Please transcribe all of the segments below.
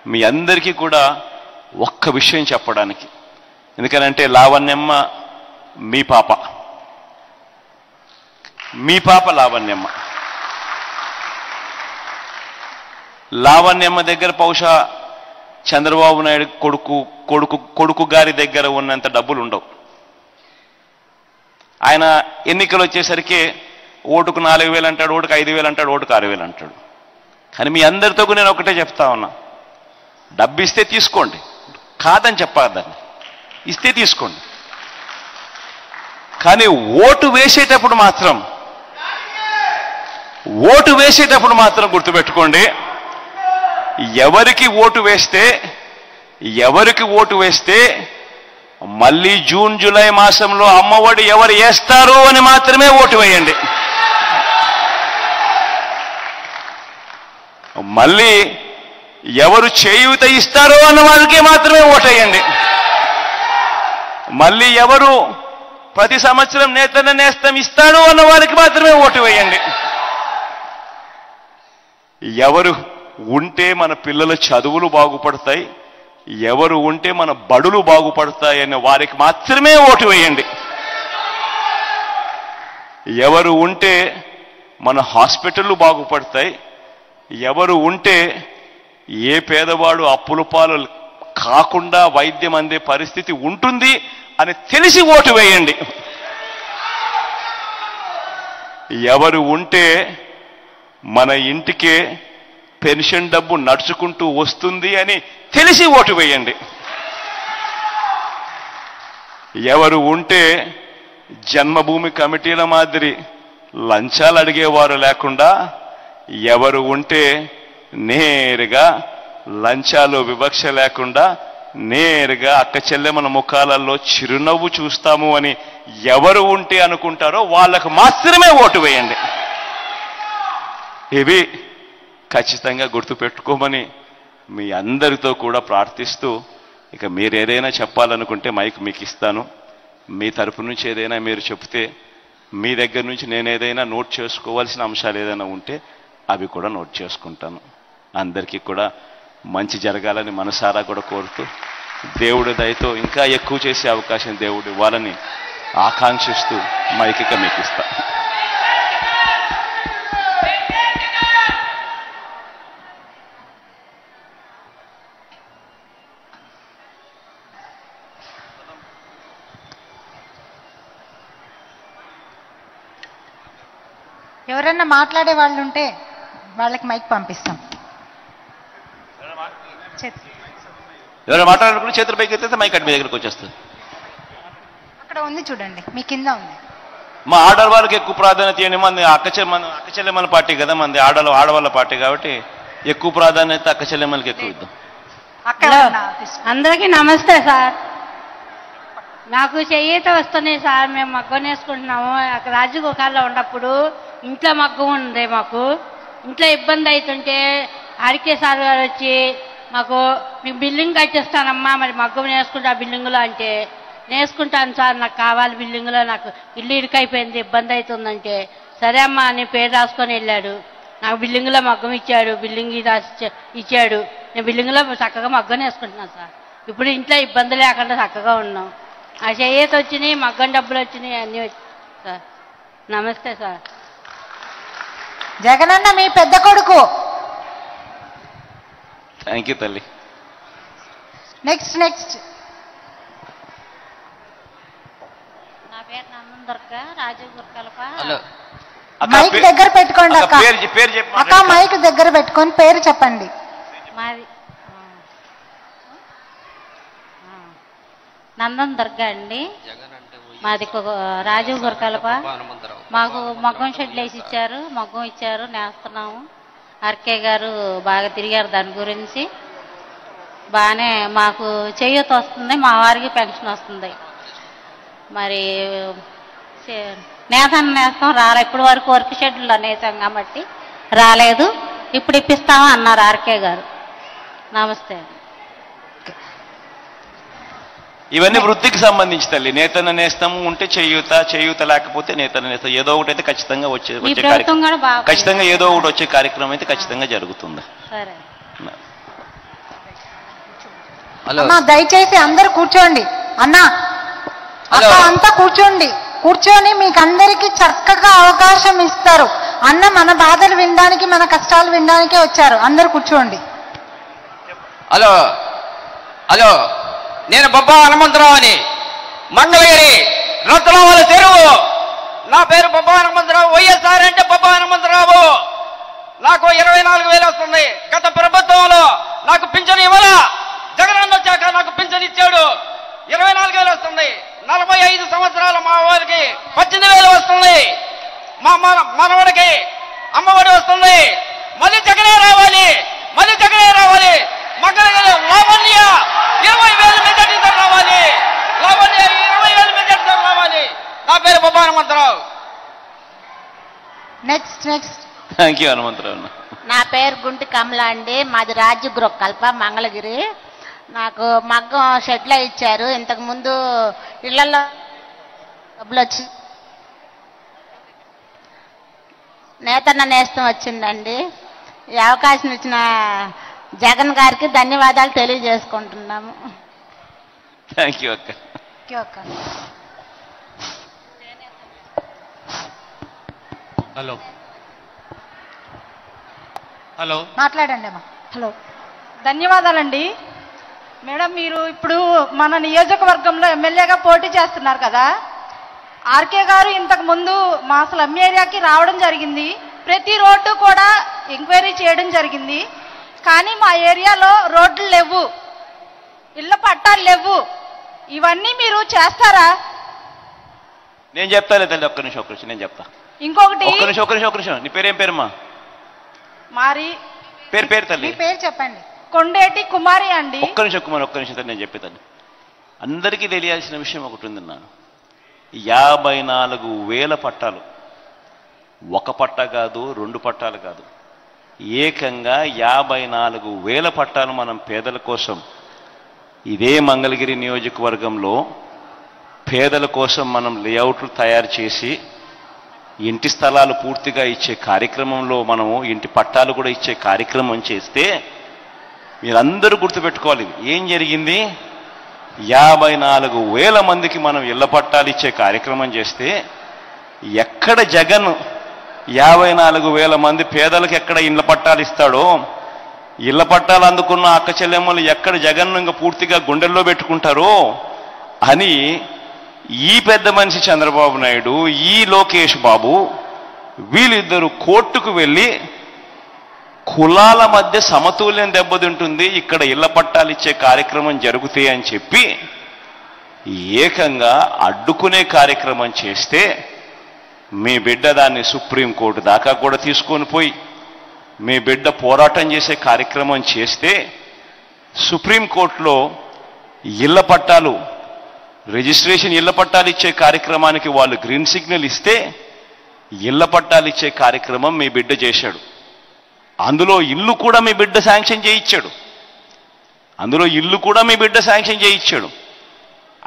మీ అందరికీ కూడా ఒక్క విషయం చెప్పడానికి, ఎందుకనంటే లావణ్యమ్మ మీ పాప, లావణ్యమ్మ. లావణ్యమ్మ దగ్గర బహుశా చంద్రబాబు నాయుడు కొడుకు గారి దగ్గర ఉన్నంత డబ్బులు ఉండవు. ఆయన ఎన్నికలు వచ్చేసరికి ఓటుకు 4,000 అంటాడు, ఓటుకు 5,000 అంటాడు, ఓటుకు 6,000 అంటాడు. కానీ మీ అందరితో నేను ఒకటే చెప్తా ఉన్నా, డబ్బు ఇస్తే తీసుకోండి, కాదని చెప్పాలని, ఇస్తే తీసుకోండి. కానీ ఓటు వేసేటప్పుడు మాత్రం గుర్తుపెట్టుకోండి, ఎవరికి ఓటు వేస్తే మళ్ళీ జూన్ జూలై మాసంలో అమ్మఒడి ఎవరు వేస్తారు అని మాత్రమే ఓటు వేయండి. మళ్ళీ ఎవరు చేయూత ఇస్తారో అన్న వాళ్ళకే మాత్రమే ఓటేయండి. మళ్ళీ ఎవరు ప్రతి సంవత్సరం నేతన్న నేస్తం ఇస్తాడు అన్న వారికి మాత్రమే ఓటు వేయండి. ఎవరు ఉంటే మన పిల్లల చదువులు బాగుపడతాయి, ఎవరు ఉంటే మన బడులు బాగుపడతాయి అనే వారికి మాత్రమే ఓటు వేయండి. ఎవరు ఉంటే మన హాస్పిటళ్ళు బాగుపడతాయి, ఎవరు ఉంటే ఏ పేదవాడు అప్పుల పాలు కాకుండా వైద్యం అందే పరిస్థితి ఉంటుంది అని తెలిసి ఓటు వేయండి. ఎవరు ఉంటే మన ఇంటికే పెన్షన్ డబ్బు నడుచుకుంటూ వస్తుంది అని తెలిసి ఓటు వేయండి. ఎవరు ఉంటే జన్మభూమి కమిటీల మాదిరి లంచాలు అడిగేవారు లేకుండా, ఎవరు ఉంటే నేరుగా లంచాలు వివక్ష లేకుండా నేరుగా అక్క చెల్లెమల ముఖాలలో చిరునవ్వు చూస్తాము అని ఎవరు ఉంటే అనుకుంటారో వాళ్ళకు మాత్రమే ఓటు వేయండి. ఇవి ఖచ్చితంగా గుర్తుపెట్టుకోమని మీ అందరితో కూడా ప్రార్థిస్తూ, ఇక మీరు ఏదైనా చెప్పాలనుకుంటే మైక్ మీకు ఇస్తాను. మీ తరపు నుంచి ఏదైనా మీరు చెప్తే, మీ దగ్గర నుంచి నేను ఏదైనా నోట్ చేసుకోవాల్సిన అంశాలు ఏదైనా ఉంటే అవి కూడా నోట్ చేసుకుంటాను. అందరికీ కూడా మంచి జరగాలని మనసారా కూడా కోరుతూ, దేవుడి దయతో ఇంకా ఎక్కువ చేసే అవకాశం దేవుడు ఇవ్వాలని ఆకాంక్షిస్తూ మైక్ ఇక మీకు ఇస్తాను. ఎవరన్నా మాట్లాడే వాళ్ళు ఉంటే వాళ్ళకి మైక్ పంపిస్తాం. ఎవరైనా మాట్లాడాలనుకుంటే చేతులు పైకి ఎత్తే మైక్ అటు మీ దగ్గరకు వచ్చేస్తుంది. అక్కడ ఉంది చూడండి, మీ కింద ఉంది. మా ఆడవాళ్ళకి ఎక్కువ ప్రాధాన్యత ఇవ్వండి. మన అక్క చెల్లెమ్మల పార్టీ కదా, మంది ఆడవాళ్ళ పార్టీ కాబట్టి ఎక్కువ ప్రాధాన్యత అక్క చెల్లెమ్మలకి ఎక్కువ ఇద్దాం. అందరికీ నమస్తే సార్. నాకు చేయూత వస్తున్నాయి సార్, మేము మగ్గం వేసుకుంటున్నాము. రాజగోపాల్లో ఉన్నప్పుడు ఇంట్లో మగ్గం ఉంది, మాకు ఇంట్లో ఇబ్బంది అవుతుంటే ఆర్కే సార్ గారు వచ్చి మాకు మీకు బిల్డింగ్ కట్టిస్తానమ్మా, మరి మగ్గం నేసుకుంటా బిల్డింగ్లో అంటే, నేసుకుంటాను సార్, నాకు కావాలి బిల్డింగ్లో, నాకు ఇల్లు ఇరుకైపోయింది ఇబ్బంది అవుతుందంటే, సరే అమ్మా అని పేరు రాసుకొని వెళ్ళాడు. నాకు బిల్డింగ్లో మగ్గం ఇచ్చాడు, బిల్డింగ్ రాసి ఇచ్చాడు. నేను బిల్డింగ్లో చక్కగా మగ్గం వేసుకుంటున్నాను సార్. ఇప్పుడు ఇంట్లో ఇబ్బంది లేకుండా చక్కగా ఉన్నాం. ఆ చేయూత వచ్చినాయి, మగ్గం డబ్బులు వచ్చినాయి, అన్నీ వచ్చాయి సార్. నమస్తే సార్. జగనన్న మీ పెద్ద కొడుకు. థ్యాంక్ యూ తల్లి. నెక్స్ట్ నా పేరు నందన్ దుర్గా, రాజీవ్ గుర్కలప. మైక్ దగ్గర పెట్టుకోండి అక్క. అక్క మైక్ దగ్గర పెట్టుకొని పేరు చెప్పండి. మాది నందన్ దుర్గా అండి. మాది రాజీవ్ గుర్కలప. మాకు మగ్గం షెడ్లు వేసి ఇచ్చారు, మగ్గం ఇచ్చారు, నేస్తున్నాము. ఆర్కే గారు బాగా తిరిగారు దాని గురించి. బాగానే మాకు చేయూత వస్తుంది, మా వారికి పెన్షన్ వస్తుంది. మరి నేస్తాం రాలే, ఇప్పటి వరకు వర్క్ షెడ్యూల్లో నేసాం కాబట్టి రాలేదు. ఇప్పుడు ఇప్పిస్తామా అన్నారు ఆర్కే గారు. నమస్తే. ఇవన్నీ వృత్తికి సంబంధించి తల్లి. నేతన్న నేస్తాము ఉంటే చేయూత లేకపోతే నేతన్న నేస్తం, ఏదో ఒకటి అయితే ఖచ్చితంగా వచ్చే కార్యక్రమం, ఖచ్చితంగా ఏదో ఒకటి వచ్చే కార్యక్రమం అయితే ఖచ్చితంగా జరుగుతుంది. సరే. అమ్మా దయచేసి అందరు కూర్చోండి. అన్నా అక్క అంతా కూర్చొని మీకు అందరికి చక్కగా అవకాశం ఇస్తారు. అన్న మన బాధలు వినడానికి మన కష్టాలు వినడానికే వచ్చారు. అందరు కూర్చోండి. హలో హలో, నేను బొబ్బా హనుమంతరావు అని, మంగళగిరి రత్నవాళ్ళ చెరువు. నా పేరు బొబ్బా హనుమంతరావు. వైఎస్ఆర్ అంటే బొబ్బా హనుమంతరావు. నాకు 24,000 వస్తుంది. గత ప్రభుత్వంలో నాకు పింఛను ఇవ్వలా. జగనన్న వచ్చాక నాకు పింఛను ఇచ్చాడు. 24,000 వస్తుంది. 45 సంవత్సరాలు మా వారికి 18,000 వస్తుంది. మా మనవడికి అమ్మఒడి వస్తుంది. మళ్ళీ జగనే రావాలి, మళ్ళీ జగనే రావాలి. మంగళగిరి లావణ్య 20,000 మెజార్టీతో రావాలి. లావణ్య 20,000 మెజార్టీతో రావాలి. నా పేరు Bobba Hanumantharao. Next. Thank you Hanumantharao. నా పేరు గుంటి కమల అండి. మాది రాజగృహ కల్ప మంగళగిరి. నాకు మగ్గం షెడ్లో ఇచ్చారు. ఇంతకు ముందు ఇళ్లలో డబ్బులు వచ్చి నేతన్న నేస్తం వచ్చిందండి. ఈ అవకాశం ఇచ్చిన జగన్ గారికి ధన్యవాదాలు తెలియజేసుకుంటున్నాము. థ్యాంక్ యూ అక్క. హలో హలో మాట్లాడండి అమ్మా. హలో, ధన్యవాదాలండి మేడం. మీరు ఇప్పుడు మన నియోజకవర్గంలో ఎమ్మెల్యేగా పోటీ చేస్తున్నారు కదా. ఆర్కే గారు ఇంతకు ముందు మా స్లమ్ ఏరియాకి రావడం జరిగింది. ప్రతి రోడ్డు కూడా ఎంక్వైరీ చేయడం జరిగింది. కానీ మా ఏరియాలో రోడ్లు లేవు, ఇళ్ల పట్టాలు లేవు. ఇవన్నీ మీరు చేస్తారా? నేను చెప్తాలే తల్లి, ఒక్క నిమిషం నేను చెప్తా. ఇంకొకటి, ఒక్క నిమిషం. నీ పేరేం పేరమ్మా? మారి పేరు తల్లి, పేరు చెప్పండి. కొండేటి కుమారి అండి. ఒక్క నిమిషం తల్లి, నేను చెప్పేదాన్ని. అందరికీ తెలియాల్సిన విషయం ఒకటి ఉందన్నాను. 54,000 పట్టాలు. ఒక పట్ట కాదు, 2 పట్టాలు కాదు, ఏకంగా 54,000 పట్టాలు మనం పేదల కోసం ఇదే మంగళగిరి నియోజకవర్గంలో పేదల కోసం మనం లేఅవుట్లు తయారు చేసి ఇంటి స్థలాలు పూర్తిగా ఇచ్చే కార్యక్రమంలో మనము ఇంటి పట్టాలు కూడా ఇచ్చే కార్యక్రమం చేస్తే మీరందరూ గుర్తుపెట్టుకోవాలి ఏం జరిగింది. 54,000 మందికి మనం ఇళ్ల పట్టాలు ఇచ్చే కార్యక్రమం చేస్తే ఎక్కడ జగన్ 54,000 మంది పేదలకు ఎక్కడ ఇళ్ల పట్టాలు ఇస్తాడో, ఇళ్ల పట్టాలు అందుకున్న అక్క చెల్లెమ్మలు ఎక్కడ జగన్ ఇంకా పూర్తిగా గుండెల్లో పెట్టుకుంటారో అని ఈ పెద్ద మనిషి చంద్రబాబు నాయుడు, ఈ లోకేష్ బాబు వీళ్ళిద్దరూ కోర్టుకు వెళ్ళి కులాల మధ్య సమతుల్యం దెబ్బతింటుంది, ఇక్కడ ఇళ్ల పట్టాలు ఇచ్చే కార్యక్రమం జరుగుతాయి అని చెప్పి ఏకంగా అడ్డుకునే కార్యక్రమం చేస్తే మీ బిడ్డ దాన్ని సుప్రీంకోర్టు దాకా కూడా తీసుకొని పోయి మీ బిడ్డ పోరాటం చేసే కార్యక్రమం చేస్తే సుప్రీంకోర్టులో ఇళ్ల పట్టాలు రిజిస్ట్రేషన్ ఇళ్ల పట్టాలు ఇచ్చే కార్యక్రమానికి వాళ్ళు గ్రీన్ సిగ్నల్ ఇస్తే ఇళ్ల పట్టాలు ఇచ్చే కార్యక్రమం మీ బిడ్డ చేశాడు. అందులో ఇల్లు కూడా మీ బిడ్డ శాంక్షన్ చేయించాడు.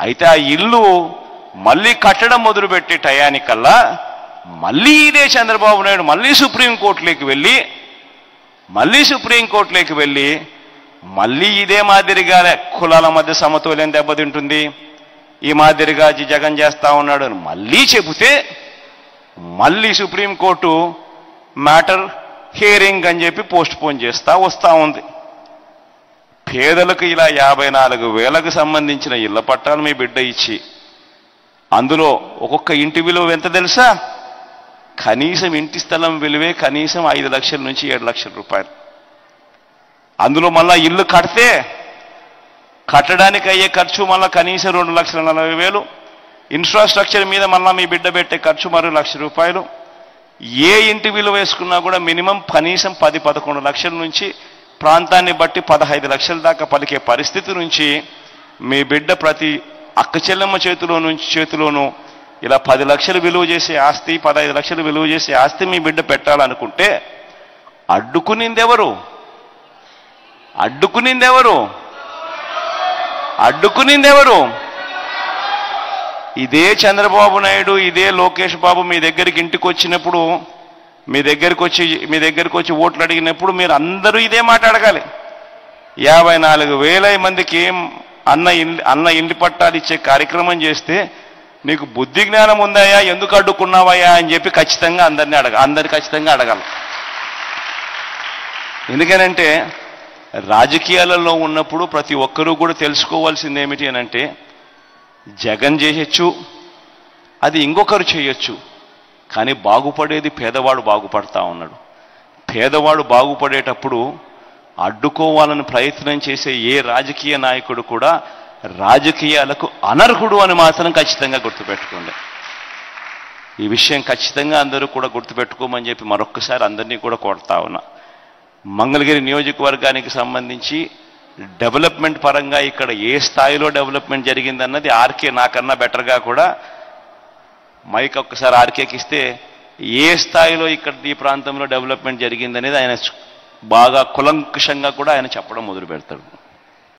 అయితే ఆ ఇల్లు మళ్ళీ కట్టడం మొదలుపెట్టే టయానికల్లా మళ్ళీ ఇదే చంద్రబాబు నాయుడు మళ్ళీ సుప్రీంకోర్టులోకి వెళ్ళి మళ్ళీ ఇదే మాదిరిగా కులాల మధ్య సమతుల్యం దెబ్బతింటుంది, ఈ మాదిరిగా జగన్ చేస్తా ఉన్నాడు అని మళ్ళీ చెబితే మళ్ళీ సుప్రీంకోర్టు మ్యాటర్ హియరింగ్ అని చెప్పి పోస్ట్ పోన్ చేస్తా వస్తూ ఉంది. పేదలకు ఇలా 54,000కు సంబంధించిన ఇళ్ల పట్టాలు మీ బిడ్డ ఇచ్చి అందులో ఒక్కొక్క ఇంటి విలువ ఎంత తెలుసా? కనీసం ఇంటి స్థలం విలువే కనీసం 5 లక్షల నుంచి 7 లక్షల రూపాయలు. అందులో మళ్ళా ఇల్లు కడితే కట్టడానికి అయ్యే ఖర్చు మళ్ళీ కనీసం 2,40,000. ఇన్ఫ్రాస్ట్రక్చర్ మీద మళ్ళీ మీ బిడ్డ పెట్టే ఖర్చు మరో 1,00,000 రూపాయలు. ఏ ఇంటి విలువ వేసుకున్నా కూడా మినిమం కనీసం 10-11 లక్షల నుంచి ప్రాంతాన్ని బట్టి 15 లక్షల దాకా పలికే పరిస్థితి నుంచి మీ బిడ్డ ప్రతి అక్క చెల్లెమ్మ చేతిలోనూ ఇలా 10 లక్షలు విలువ చేసే ఆస్తి, 15 లక్షలు విలువ చేసే ఆస్తి మీ బిడ్డ పెట్టాలనుకుంటే అడ్డుకునిందెవరు? ఇదే చంద్రబాబు నాయుడు, ఇదే లోకేష్ బాబు మీ దగ్గరికి ఇంటికి వచ్చినప్పుడు, మీ దగ్గరికి వచ్చి ఓట్లు అడిగినప్పుడు మీరు అందరూ ఇదే మాట అడగాలి. 54,000 మందికి అన్న ఇంటి పట్టాలు ఇచ్చే కార్యక్రమం చేస్తే నీకు బుద్ధి జ్ఞానం ఉందాయా, ఎందుకు అడ్డుకున్నావయ్యా అని చెప్పి ఖచ్చితంగా అందరిని ఖచ్చితంగా అడగాలి. ఎందుకనంటే రాజకీయాలలో ఉన్నప్పుడు ప్రతి ఒక్కరూ కూడా తెలుసుకోవాల్సింది ఏమిటి అనంటే, జగన్ చేయొచ్చు, అది ఇంకొకరు చేయొచ్చు, కానీ బాగుపడేది పేదవాడు బాగుపడతా ఉన్నాడు. పేదవాడు బాగుపడేటప్పుడు అడ్డుకోవాలని ప్రయత్నం చేసే ఏ రాజకీయ నాయకుడు కూడా రాజకీయాలకు అనర్హుడు అని మాత్రం ఖచ్చితంగా గుర్తుపెట్టుకోండి. ఈ విషయం ఖచ్చితంగా అందరూ కూడా గుర్తుపెట్టుకోమని చెప్పి మరొక్కసారి అందరినీ కూడా కోరుతా ఉన్నా. మంగళగిరి నియోజకవర్గానికి సంబంధించి డెవలప్మెంట్ పరంగా ఇక్కడ ఏ స్థాయిలో డెవలప్మెంట్ జరిగిందన్నది ఆర్కే నాకన్నా బెటర్గా కూడా మైక్ ఒక్కసారి ఆర్కేకి ఇస్తే ఏ స్థాయిలో ఇక్కడ ఈ ప్రాంతంలో డెవలప్మెంట్ జరిగిందనేది ఆయన బాగా కులంకుషంగా కూడా ఆయన చెప్పడం మొదలు పెడతాడు.